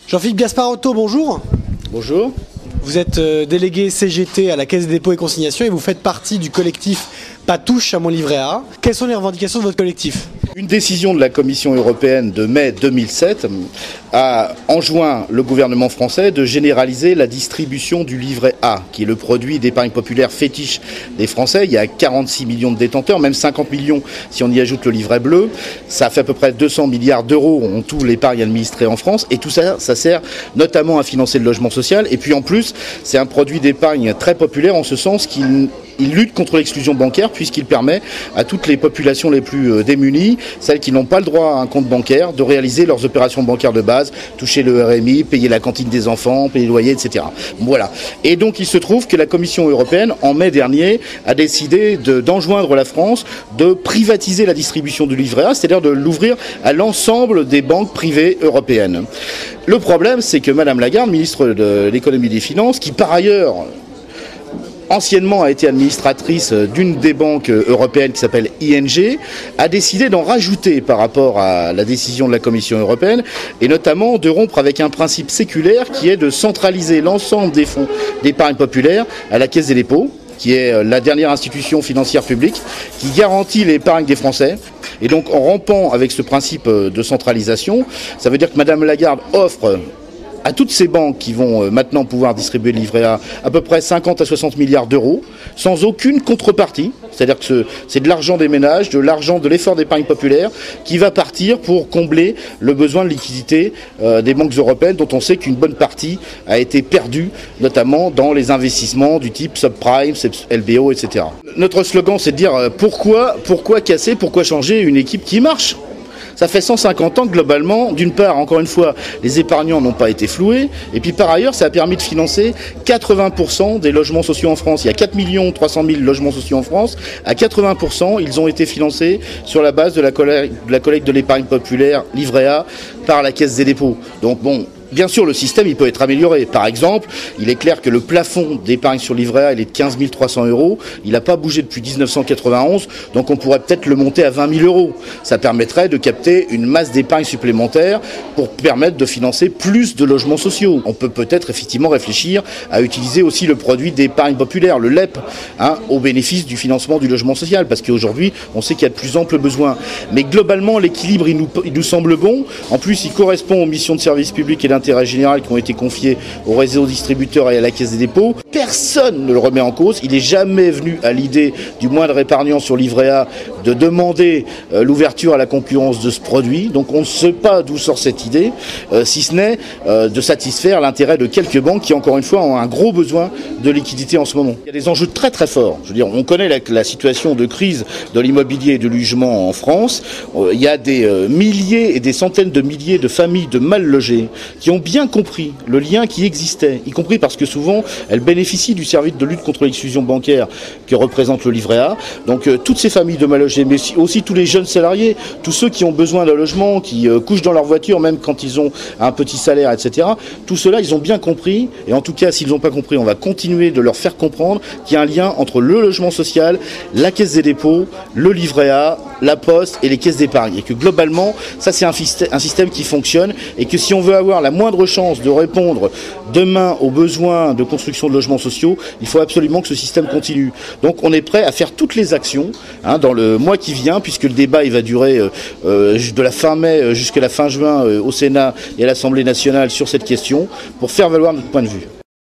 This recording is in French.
Jean-Philippe Gasparotto, bonjour. Bonjour. Vous êtes délégué CGT à la Caisse des dépôts et consignations et vous faites partie du collectif Pas touche à mon livret A. Quelles sont les revendications de votre collectif ? Une décision de la Commission européenne de mai 2007 a enjoint le gouvernement français de généraliser la distribution du livret A, qui est le produit d'épargne populaire fétiche des Français. Il y a 46 millions de détenteurs, même 50 millions si on y ajoute le livret bleu. Ça fait à peu près 200 milliards d'euros en tout l'épargne administrée en France. Et tout ça, ça sert notamment à financer le logement social. Et puis en plus, c'est un produit d'épargne très populaire en ce sens qu'il lutte contre l'exclusion bancaire puisqu'il permet à toutes les populations les plus démunies, celles qui n'ont pas le droit à un compte bancaire, de réaliser leurs opérations bancaires de base, toucher le RMI, payer la cantine des enfants, payer le loyer, etc. Voilà. Et donc il se trouve que la Commission européenne, en mai dernier, a décidé d'enjoindre la France de privatiser la distribution du livret A, c'est-à-dire de l'ouvrir à l'ensemble des banques privées européennes. Le problème, c'est que Madame Lagarde, ministre de l'économie et des finances, qui par ailleurs anciennement a été administratrice d'une des banques européennes qui s'appelle ING, a décidé d'en rajouter par rapport à la décision de la Commission européenne et notamment de rompre avec un principe séculaire qui est de centraliser l'ensemble des fonds d'épargne populaire à la Caisse des dépôts, qui est la dernière institution financière publique qui garantit l'épargne des Français. Et donc en rompant avec ce principe de centralisation, ça veut dire que Madame Lagarde offre à toutes ces banques qui vont maintenant pouvoir distribuer le livret A à peu près 50 à 60 milliards d'euros, sans aucune contrepartie. C'est-à-dire que c'est de l'argent des ménages, de l'argent de l'effort d'épargne populaire qui va partir pour combler le besoin de liquidité des banques européennes dont on sait qu'une bonne partie a été perdue, notamment dans les investissements du type subprime, LBO, etc. Notre slogan, c'est de dire pourquoi casser, pourquoi changer une équipe qui marche ? Ça fait 150 ans que globalement, d'une part, encore une fois, les épargnants n'ont pas été floués, et puis par ailleurs, ça a permis de financer 80% des logements sociaux en France. Il y a 4 300 000 logements sociaux en France. À 80%, ils ont été financés sur la base de la collecte de l'épargne populaire livret A par la Caisse des dépôts. Donc bon, bien sûr, le système, il peut être amélioré. Par exemple, il est clair que le plafond d'épargne sur livret A, il est de 15 300 euros. Il n'a pas bougé depuis 1991, donc on pourrait peut-être le monter à 20 000 euros. Ça permettrait de capter une masse d'épargne supplémentaire pour permettre de financer plus de logements sociaux. On peut peut-être effectivement réfléchir à utiliser aussi le produit d'épargne populaire, le LEP, au bénéfice du financement du logement social, parce qu'aujourd'hui, on sait qu'il y a de plus amples besoins. Mais globalement, l'équilibre, il nous semble bon. En plus, il correspond aux missions de service public et d'intérêt général qui ont été confiés au réseau distributeur et à la Caisse des dépôts. Personne ne le remet en cause. Il n'est jamais venu à l'idée du moindre épargnant sur livret A de demander l'ouverture à la concurrence de ce produit. Donc on ne sait pas d'où sort cette idée, si ce n'est de satisfaire l'intérêt de quelques banques qui, encore une fois, ont un gros besoin de liquidité en ce moment. Il y a des enjeux très très forts. Je veux dire, on connaît la situation de crise de l'immobilier et du logement en France. Il y a des milliers et des centaines de milliers de familles de mal logées qui ont bien compris le lien qui existait, y compris parce que souvent elles bénéficient du service de lutte contre l'exclusion bancaire que représente le livret A. Donc toutes ces familles de mal logés, mais aussi tous les jeunes salariés, tous ceux qui ont besoin d'un logement, qui couchent dans leur voiture même quand ils ont un petit salaire, etc. Tout cela, ils ont bien compris, et en tout cas s'ils n'ont pas compris, on va continuer de leur faire comprendre qu'il y a un lien entre le logement social, la Caisse des dépôts, le livret A, la Poste et les caisses d'épargne. Et que globalement, ça c'est un système qui fonctionne, et que si on veut avoir la moindre chance de répondre demain aux besoins de construction de logements sociaux, il faut absolument que ce système continue. Donc on est prêt à faire toutes les actions dans le mois qui vient, puisque le débat il va durer de la fin mai jusqu'à la fin juin au Sénat et à l'Assemblée nationale sur cette question, pour faire valoir notre point de vue.